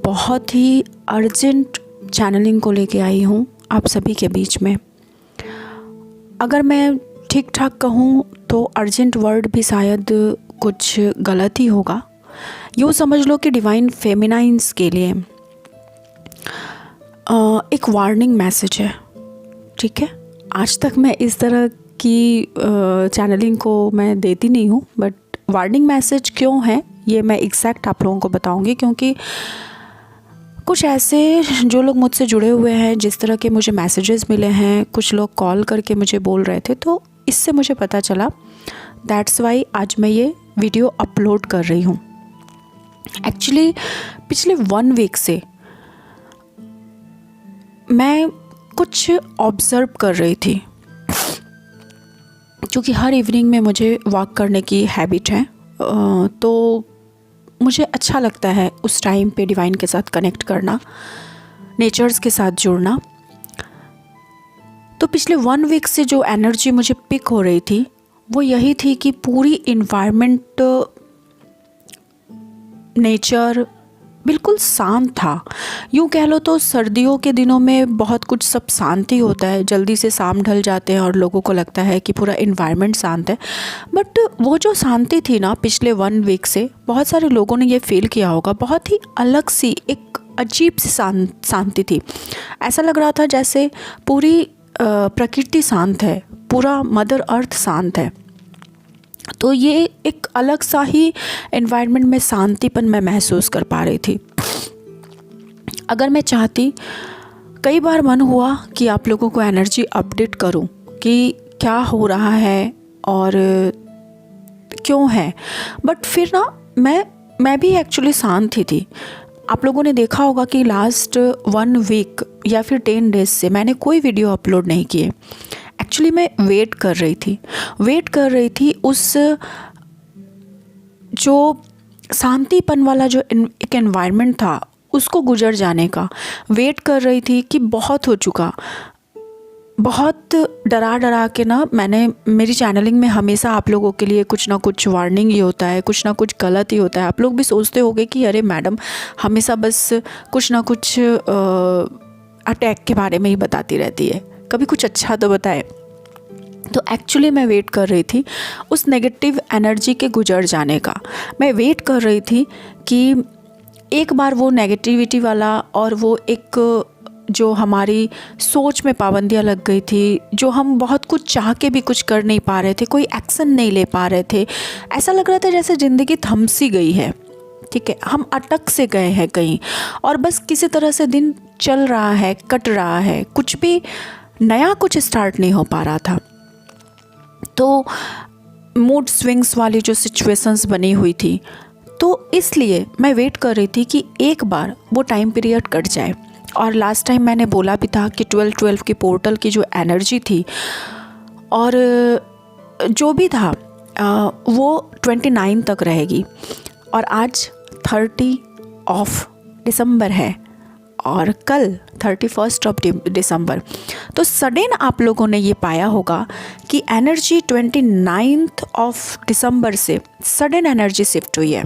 बहुत ही urgent channelling को लेके आई हूँ आप सभी के बीच में। अगर मैं ठीक ठाक कहूँ तो अर्जेंट वर्ड भी शायद कुछ गलत ही होगा। यूँ समझ लो कि डिवाइन फेमिनाइंस के लिए एक वार्निंग मैसेज है। ठीक है, आज तक मैं इस तरह की चैनलिंग को मैं देती नहीं हूँ, बट वार्निंग मैसेज क्यों है ये मैं एग्जैक्ट आप लोगों को बताऊँगी, क्योंकि कुछ ऐसे जो लोग मुझसे जुड़े हुए हैं, जिस तरह के मुझे मैसेजेस मिले हैं, कुछ लोग कॉल करके मुझे बोल रहे थे, तो इससे मुझे पता चला। दैट्स वाई आज मैं ये वीडियो अपलोड कर रही हूँ। एक्चुअली पिछले 1 वीक से मैं कुछ ऑब्ज़र्व कर रही थी, क्योंकि हर इवनिंग में मुझे वॉक करने की हैबिट है, तो मुझे अच्छा लगता है उस टाइम पे डिवाइन के साथ कनेक्ट करना, नेचर्स के साथ जुड़ना। तो पिछले 1 वीक से जो एनर्जी मुझे पिक हो रही थी वो यही थी कि पूरी इन्वायरमेंट, नेचर बिल्कुल शांत था। यूँ कह लो तो सर्दियों के दिनों में बहुत कुछ सब शांति होता है, जल्दी से शाम ढल जाते हैं और लोगों को लगता है कि पूरा इन्वायरमेंट शांत है। बट वो जो शांति थी ना पिछले 1 वीक से, बहुत सारे लोगों ने ये फील किया होगा, बहुत ही अलग सी एक अजीब सी शांति थी। ऐसा लग रहा था जैसे पूरी प्रकृति शांत है, पूरा मदर अर्थ शांत है। तो ये एक अलग सा ही एनवायरनमेंट में शांतिपन मैं महसूस कर पा रही थी। अगर मैं चाहती, कई बार मन हुआ कि आप लोगों को एनर्जी अपडेट करूं कि क्या हो रहा है और क्यों है, बट फिर ना मैं भी एक्चुअली शांत ही थी। आप लोगों ने देखा होगा कि लास्ट 1 वीक या फिर 10 डेज से मैंने कोई वीडियो अपलोड नहीं किए। एक्चुअली मैं वेट कर रही थी उस जो शांतिपन वाला जो एक एनवायरनमेंट था उसको गुजर जाने का वेट कर रही थी कि बहुत हो चुका। बहुत डरा के ना मैंने मेरी चैनलिंग में हमेशा आप लोगों के लिए कुछ ना कुछ वार्निंग ही होता है, कुछ ना कुछ गलत ही होता है। आप लोग भी सोचते होंगे कि अरे मैडम हमेशा बस कुछ ना कुछ अटैक के बारे में ही बताती रहती है, कभी कुछ अच्छा तो बताए। तो एक्चुअली मैं वेट कर रही थी उस नेगेटिव एनर्जी के गुजर जाने का। मैं वेट कर रही थी कि एक बार वो नेगेटिविटी वाला और वो एक जो हमारी सोच में पाबंदियाँ लग गई थी, जो हम बहुत कुछ चाह के भी कुछ कर नहीं पा रहे थे, कोई एक्शन नहीं ले पा रहे थे, ऐसा लग रहा था जैसे ज़िंदगी थम सी गई है। ठीक है, हम अटक से गए हैं कहीं और बस किसी तरह से दिन चल रहा है, कट रहा है, कुछ भी नया कुछ स्टार्ट नहीं हो पा रहा था। तो मूड स्विंग्स वाली जो सिचुएशंस बनी हुई थी, तो इसलिए मैं वेट कर रही थी कि एक बार वो टाइम पीरियड कट जाए। और लास्ट टाइम मैंने बोला भी था कि 12-12 की पोर्टल की जो एनर्जी थी और जो भी था वो 29 तक रहेगी, और आज 30 दिसंबर है और कल 31 दिसंबर। तो सडन आप लोगों ने ये पाया होगा कि एनर्जी 29 दिसंबर से सडन एनर्जी शिफ्ट हुई है।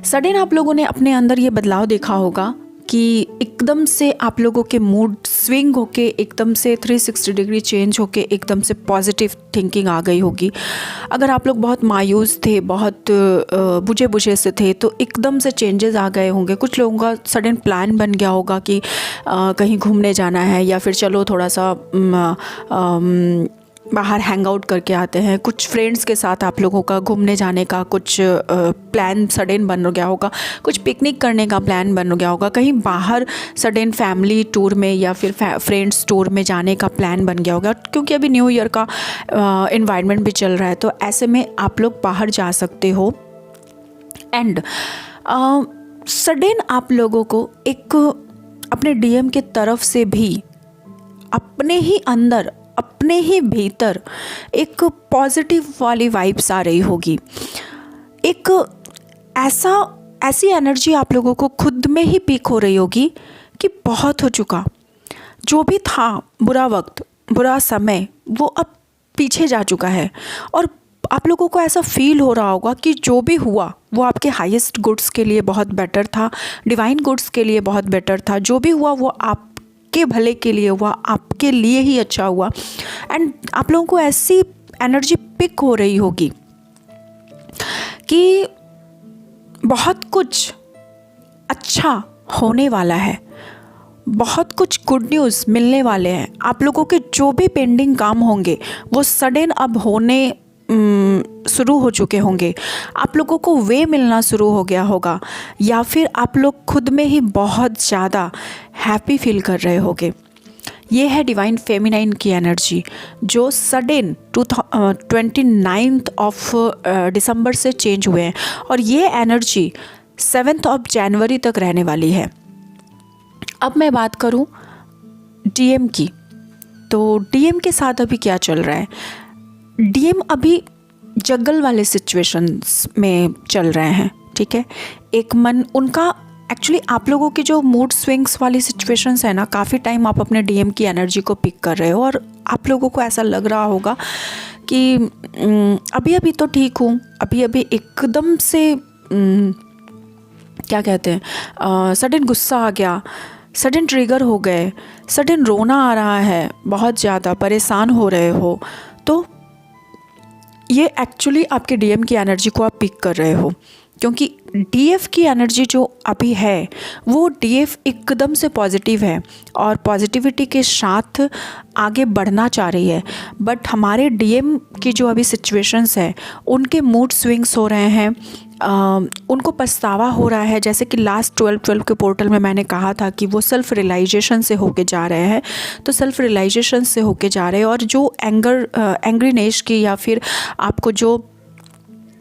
सडन आप लोगों ने अपने अंदर ये बदलाव देखा होगा कि एकदम से आप लोगों के मूड स्विंग होके एकदम से 360 डिग्री चेंज होके एकदम से पॉजिटिव थिंकिंग आ गई होगी। अगर आप लोग बहुत मायूस थे, बहुत बुझे से थे, तो एकदम से चेंजेस आ गए होंगे। कुछ लोगों का सडन प्लान बन गया होगा कि कहीं घूमने जाना है, या फिर चलो थोड़ा सा बाहर हैंग आउट करके आते हैं। कुछ फ्रेंड्स के साथ आप लोगों का घूमने जाने का कुछ प्लान सडन बन गया होगा, कुछ पिकनिक करने का प्लान बन गया होगा, कहीं बाहर सडन फैमिली टूर में या फिर फ्रेंड्स टूर में जाने का प्लान बन गया होगा, क्योंकि अभी न्यू ईयर का इन्वायरमेंट भी चल रहा है। तो ऐसे में आप लोग बाहर जा सकते हो। एंड सडन आप लोगों को एक अपने डीएम के तरफ से भी अपने ही अंदर, अपने ही भीतर एक पॉजिटिव वाली वाइब्स आ रही होगी। एक ऐसी एनर्जी आप लोगों को खुद में ही पीक हो रही होगी कि बहुत हो चुका, जो भी था बुरा वक्त, बुरा समय, वो अब पीछे जा चुका है और आप लोगों को ऐसा फील हो रहा होगा कि जो भी हुआ वो आपके हाईएस्ट गुड्स के लिए बहुत बेटर था, डिवाइन गुड्स के लिए बहुत बेटर था। जो भी हुआ वो आपके भले के लिए हुआ, आपके लिए ही अच्छा हुआ। एंड आप लोगों को ऐसी एनर्जी पिक हो रही होगी कि बहुत कुछ अच्छा होने वाला है, बहुत कुछ गुड न्यूज़ मिलने वाले हैं। आप लोगों के जो भी पेंडिंग काम होंगे वो सडन अब होने शुरू हो चुके होंगे। आप लोगों को वे मिलना शुरू हो गया होगा, या फिर आप लोग खुद में ही बहुत ज़्यादा हैप्पी फील कर रहे होंगे। ये है डिवाइन फेमिनाइन की एनर्जी जो सडन 29 ऑफ दिसंबर से चेंज हुए हैं, और ये एनर्जी 7 ऑफ जनवरी तक रहने वाली है। अब मैं बात करूं डीएम की, तो डीएम के साथ अभी क्या चल रहा है। डीएम अभी जगल वाले सिचुएशंस में चल रहे हैं, ठीक है। एक मन उनका एक्चुअली, आप लोगों की जो मूड स्विंग्स वाली सिचुएशंस है ना, काफ़ी टाइम आप अपने डीएम की एनर्जी को पिक कर रहे हो, और आप लोगों को ऐसा लग रहा होगा कि अभी अभी तो ठीक हूँ, अभी अभी एकदम से क्या कहते हैं, सडन गुस्सा आ गया, सडन ट्रिगर हो गए, सडन रोना आ रहा है, बहुत ज़्यादा परेशान हो रहे हो। तो ये एक्चुअली आपके डीएम की एनर्जी को आप पिक कर रहे हो, क्योंकि डीएफ की एनर्जी जो अभी है वो डीएफ एकदम से पॉजिटिव है और पॉजिटिविटी के साथ आगे बढ़ना चाह रही है। बट हमारे डीएम की जो अभी सिचुएशंस है उनके मूड स्विंग्स हो रहे हैं, उनको पछतावा हो रहा है। जैसे कि लास्ट 12 के पोर्टल में मैंने कहा था कि वो सेल्फ रियलाइजेशन से होके जा रहे हैं, तो सेल्फ रियलाइजेशन से होके जा रहे हैं। और जो एंग्रीनेस की या फिर आपको जो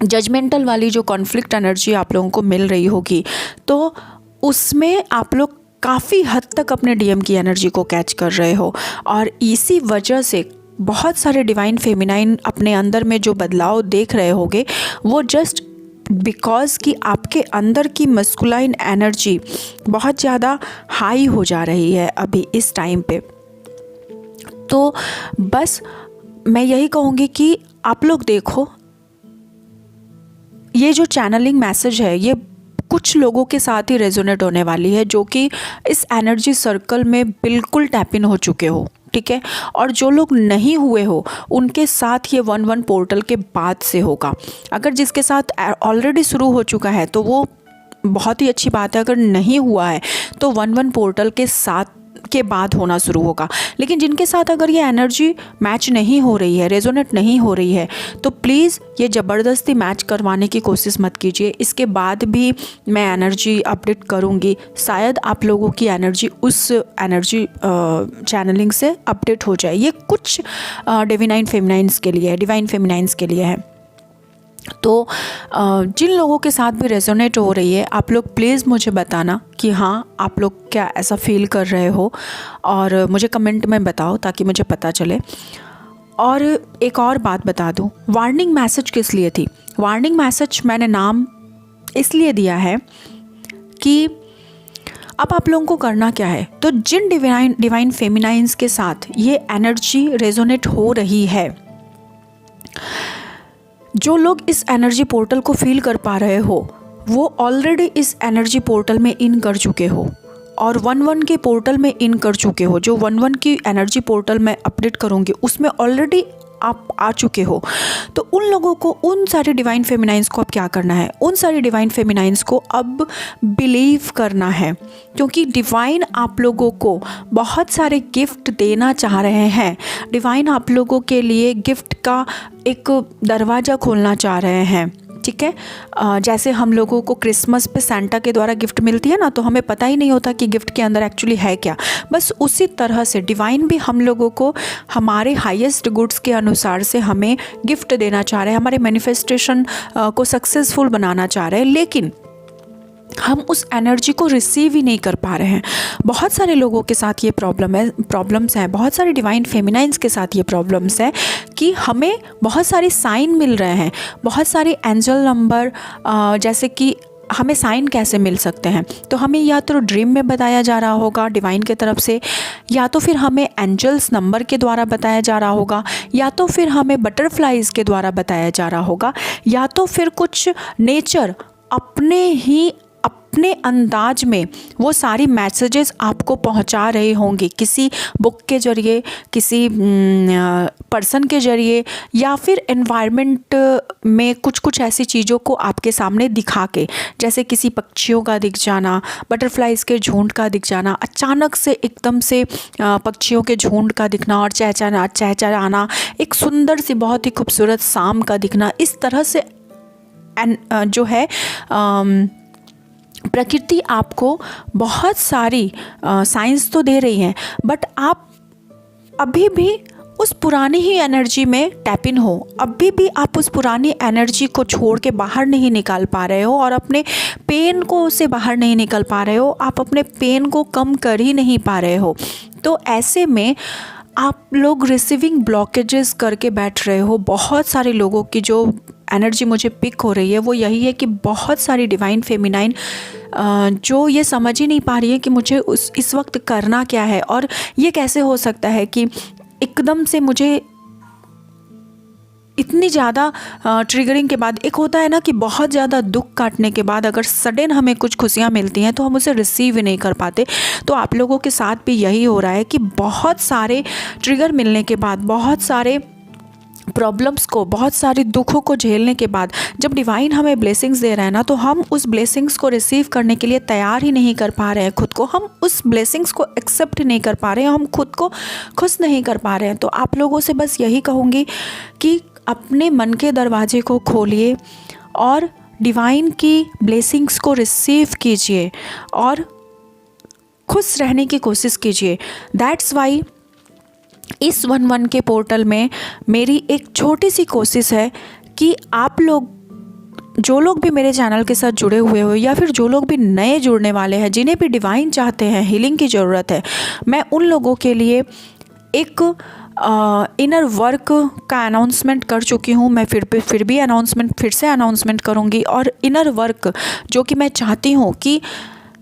जजमेंटल वाली जो कॉन्फ्लिक्ट एनर्जी आप लोगों को मिल रही होगी, तो उसमें आप लोग काफ़ी हद तक अपने डीएम की एनर्जी को कैच कर रहे हो। और इसी वजह से बहुत सारे डिवाइन फेमिनाइन अपने अंदर में जो बदलाव देख रहे होगे वो जस्ट बिकॉज़ कि आपके अंदर की मस्कुलाइन एनर्जी बहुत ज़्यादा हाई हो जा रही है अभी इस टाइम पे। तो बस मैं यही कहूँगी कि आप लोग देखो, ये जो चैनलिंग मैसेज है ये कुछ लोगों के साथ ही रेजोनेट होने वाली है जो कि इस एनर्जी सर्कल में बिल्कुल टैप इन हो चुके हो, ठीक है। और जो लोग नहीं हुए हो उनके साथ ये 1-1 पोर्टल के बाद से होगा। अगर जिसके साथ ऑलरेडी शुरू हो चुका है तो वो बहुत ही अच्छी बात है, अगर नहीं हुआ है तो 1-1 पोर्टल के साथ के बाद होना शुरू होगा। लेकिन जिनके साथ अगर ये एनर्जी मैच नहीं हो रही है, रेजोनेट नहीं हो रही है, तो प्लीज़ ये ज़बरदस्ती मैच करवाने की कोशिश मत कीजिए। इसके बाद भी मैं एनर्जी अपडेट करूँगी, शायद आप लोगों की एनर्जी उस एनर्जी चैनलिंग से अपडेट हो जाए। ये कुछ डिवाइन फेमिनाइंस के लिए है, डिवाइन फेमिनाइंस के लिए है। तो जिन लोगों के साथ भी रेजोनेट हो रही है, आप लोग प्लीज़ मुझे बताना कि हाँ आप लोग क्या ऐसा फील कर रहे हो, और मुझे कमेंट में बताओ ताकि मुझे पता चले। और एक और बात बता दूँ, वार्निंग मैसेज किस लिए थी। वार्निंग मैसेज मैंने नाम इसलिए दिया है कि अब आप लोगों को करना क्या है। तो जिन डिवाइन फेमिनाइंस के साथ ये एनर्जी रेजोनेट हो रही है, जो लोग इस एनर्जी पोर्टल को फील कर पा रहे हो वो ऑलरेडी इस एनर्जी पोर्टल में इन कर चुके हो, और 1-1 के पोर्टल में इन कर चुके हो। जो 1-1 की एनर्जी पोर्टल मैं अपडेट करूँगी उसमें ऑलरेडी आप आ चुके हो। तो उन लोगों को, उन सारे डिवाइन फेमिनाइंस को अब क्या करना है, उन सारे डिवाइन फेमिनाइंस को अब बिलीव करना है, क्योंकि डिवाइन आप लोगों को बहुत सारे गिफ्ट देना चाह रहे हैं। डिवाइन आप लोगों के लिए गिफ्ट का एक दरवाज़ा खोलना चाह रहे हैं, ठीक है। जैसे हम लोगों को क्रिसमस पे सेंटा के द्वारा गिफ्ट मिलती है ना, तो हमें पता ही नहीं होता कि गिफ्ट के अंदर एक्चुअली है क्या। बस उसी तरह से डिवाइन भी हम लोगों को हमारे हाईएस्ट गुड्स के अनुसार से हमें गिफ्ट देना चाह रहे हैं, हमारे मैनिफेस्टेशन को सक्सेसफुल बनाना चाह रहे हैं, लेकिन हम उस एनर्जी को रिसीव ही नहीं कर पा रहे हैं। बहुत सारे लोगों के साथ ये प्रॉब्लम्स हैं, बहुत सारे डिवाइन फेमिनाइंस के साथ ये प्रॉब्लम्स है कि हमें बहुत सारे साइन मिल रहे हैं, बहुत सारे एंजल नंबर, जैसे कि हमें साइन कैसे मिल सकते हैं? तो हमें या तो ड्रीम में बताया जा रहा होगा डिवाइन की तरफ से, या तो फिर हमें एंजल्स नंबर के द्वारा बताया जा रहा होगा, या तो फिर हमें बटरफ्लाइज के द्वारा बताया जा रहा होगा, या तो फिर कुछ नेचर अपने अंदाज में वो सारी मैसेजेस आपको पहुंचा रहे होंगे, किसी बुक के ज़रिए, किसी पर्सन के ज़रिए, या फिर एनवायरनमेंट में कुछ ऐसी चीज़ों को आपके सामने दिखा के, जैसे किसी पक्षियों का दिख जाना, बटरफ्लाइज के झुंड का दिख जाना, अचानक से एकदम से पक्षियों के झुंड का दिखना और चहचहाना, एक सुंदर सी बहुत ही खूबसूरत शाम का दिखना। इस तरह से जो है प्रकृति आपको बहुत सारी साइंस तो दे रही है, बट आप अभी भी उस पुरानी ही एनर्जी में टैप इन हो, अभी भी आप उस पुरानी एनर्जी को छोड़ के बाहर नहीं निकाल पा रहे हो और अपने पेन को से बाहर नहीं निकल पा रहे हो, आप अपने पेन को कम कर ही नहीं पा रहे हो। तो ऐसे में आप लोग रिसीविंग ब्लॉकेजेस करके बैठ रहे हो। बहुत सारे लोगों की जो एनर्जी मुझे पिक हो रही है वो यही है कि बहुत सारी डिवाइन फेमिनाइन जो ये समझ ही नहीं पा रही है कि मुझे इस वक्त करना क्या है, और ये कैसे हो सकता है कि एकदम से मुझे इतनी ज़्यादा ट्रिगरिंग के बाद, एक होता है ना कि बहुत ज़्यादा दुख काटने के बाद अगर सडन हमें कुछ खुशियाँ मिलती हैं तो हम उसे रिसीव ही नहीं कर पाते। तो आप लोगों के साथ भी यही हो रहा है कि बहुत सारे ट्रिगर मिलने के बाद, बहुत सारे प्रॉब्लम्स को, बहुत सारे दुखों को झेलने के बाद जब डिवाइन हमें ब्लेसिंग्स दे रहा है ना, तो हम उस ब्लेसिंग्स को रिसीव करने के लिए तैयार ही नहीं कर पा रहे हैं खुद को, हम उस ब्लेसिंग्स को एक्सेप्ट नहीं कर पा रहे हैं, हम खुद को खुश नहीं कर पा रहे हैं। तो आप लोगों से बस यही कहूँगी कि अपने मन के दरवाजे को खोलिए और डिवाइन की ब्लेसिंग्स को रिसीव कीजिए और खुश रहने की कोशिश कीजिए। दैट्स वाई इस 1-1 के पोर्टल में मेरी एक छोटी सी कोशिश है कि आप लोग, जो लोग भी मेरे चैनल के साथ जुड़े हुए हो या फिर जो लोग भी नए जुड़ने वाले हैं, जिन्हें भी डिवाइन चाहते हैं, हीलिंग की ज़रूरत है, मैं उन लोगों के लिए एक इनर वर्क का अनाउंसमेंट कर चुकी हूँ। मैं फिर से अनाउंसमेंट करूँगी। और इनर वर्क जो कि मैं चाहती हूँ कि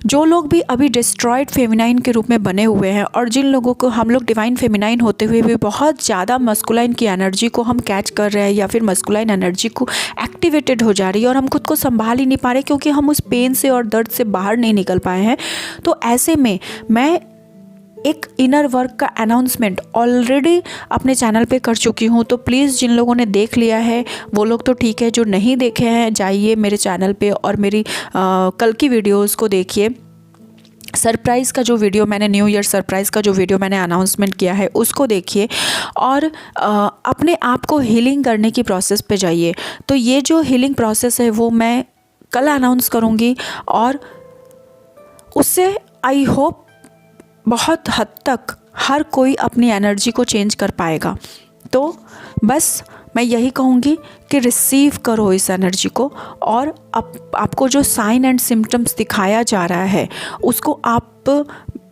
जो लोग भी अभी डिस्ट्रॉयड फेमिनाइन के रूप में बने हुए हैं, और जिन लोगों को हम लोग डिवाइन फेमिनाइन होते हुए भी बहुत ज़्यादा मस्कुलाइन की एनर्जी को हम कैच कर रहे हैं, या फिर मस्कुलाइन एनर्जी को एक्टिवेटेड हो जा रही है और हम खुद को संभाल ही नहीं पा रहे क्योंकि हम उस पेन से और दर्द से बाहर नहीं निकल पाए हैं। तो ऐसे में मैं एक इनर वर्क का अनाउंसमेंट ऑलरेडी अपने चैनल पे कर चुकी हूँ। तो प्लीज़ जिन लोगों ने देख लिया है वो लोग तो ठीक है, जो नहीं देखे हैं जाइए मेरे चैनल पे और मेरी कल की वीडियोस को देखिए। सरप्राइज़ का जो वीडियो मैंने, न्यू ईयर सरप्राइज़ का जो वीडियो मैंने अनाउंसमेंट किया है उसको देखिए और अपने आप को हीलिंग करने की प्रोसेस पे जाइए। तो ये जो हीलिंग प्रोसेस है वो मैं कल अनाउंस करूँगी और उससे आई होप बहुत हद तक हर कोई अपनी एनर्जी को चेंज कर पाएगा। तो बस मैं यही कहूँगी कि रिसीव करो इस एनर्जी को, और आपको जो साइन एंड सिम्टम्स दिखाया जा रहा है उसको आप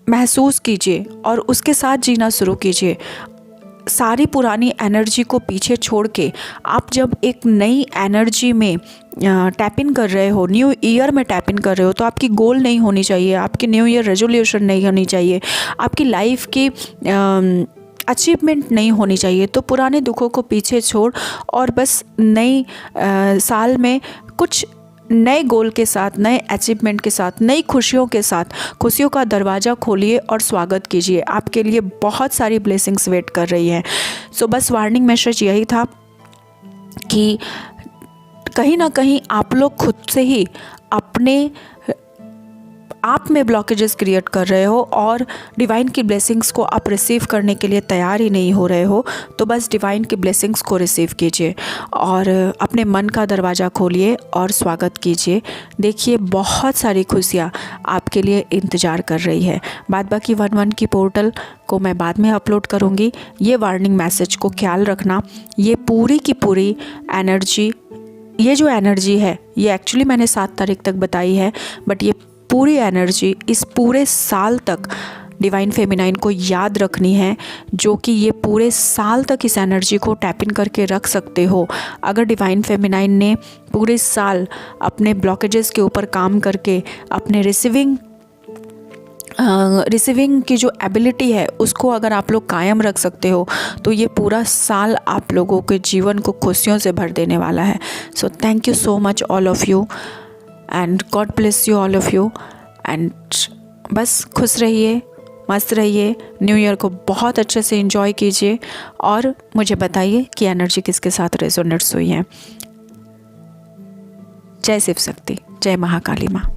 महसूस कीजिए और उसके साथ जीना शुरू कीजिए। सारी पुरानी एनर्जी को पीछे छोड़ के आप जब एक नई एनर्जी में टैप इन कर रहे हो, न्यू ईयर में टैप इन कर रहे हो, तो आपकी गोल नहीं होनी चाहिए, आपकी न्यू ईयर रेजोल्यूशन नहीं होनी चाहिए, आपकी लाइफ की अचीवमेंट नहीं होनी चाहिए। तो पुराने दुखों को पीछे छोड़ और बस नई साल में कुछ नए गोल के साथ, नए अचीवमेंट के साथ, नई खुशियों के साथ खुशियों का दरवाज़ा खोलिए और स्वागत कीजिए। आपके लिए बहुत सारी ब्लेसिंग्स वेट कर रही हैं। सो बस वार्निंग मैसेज यही था कि कहीं ना कहीं आप लोग खुद से ही अपने आप में ब्लॉकेजेस क्रिएट कर रहे हो और डिवाइन की ब्लेसिंग्स को आप रिसीव करने के लिए तैयार ही नहीं हो रहे हो। तो बस डिवाइन की ब्लेसिंग्स को रिसीव कीजिए और अपने मन का दरवाज़ा खोलिए और स्वागत कीजिए। देखिए बहुत सारी खुशियाँ आपके लिए इंतज़ार कर रही है। बाद बाकी 1-1 की पोर्टल को मैं बाद में अपलोड करूँगी। ये वार्निंग मैसेज को ख्याल रखना, ये पूरी की पूरी एनर्जी, ये जो एनर्जी है ये एक्चुअली मैंने 7 तारीख तक बताई है, बट ये पूरी एनर्जी इस पूरे साल तक डिवाइन फेमिनाइन को याद रखनी है, जो कि ये पूरे साल तक इस एनर्जी को टैप इन करके रख सकते हो। अगर डिवाइन फेमिनाइन ने पूरे साल अपने ब्लॉकेजेस के ऊपर काम करके अपने रिसीविंग की जो एबिलिटी है उसको अगर आप लोग कायम रख सकते हो, तो ये पूरा साल आप लोगों के जीवन को खुशियों से भर देने वाला है। So thank you so much all of you and God bless you all of you. And बस खुश रहिए, मस्त रहिए, न्यू ईयर को बहुत अच्छे से एंजॉय कीजिए और मुझे बताइए कि एनर्जी किसके साथ रेजोनेट्स हुई है। जय शिव शक्ति, जय महाकाली माँ।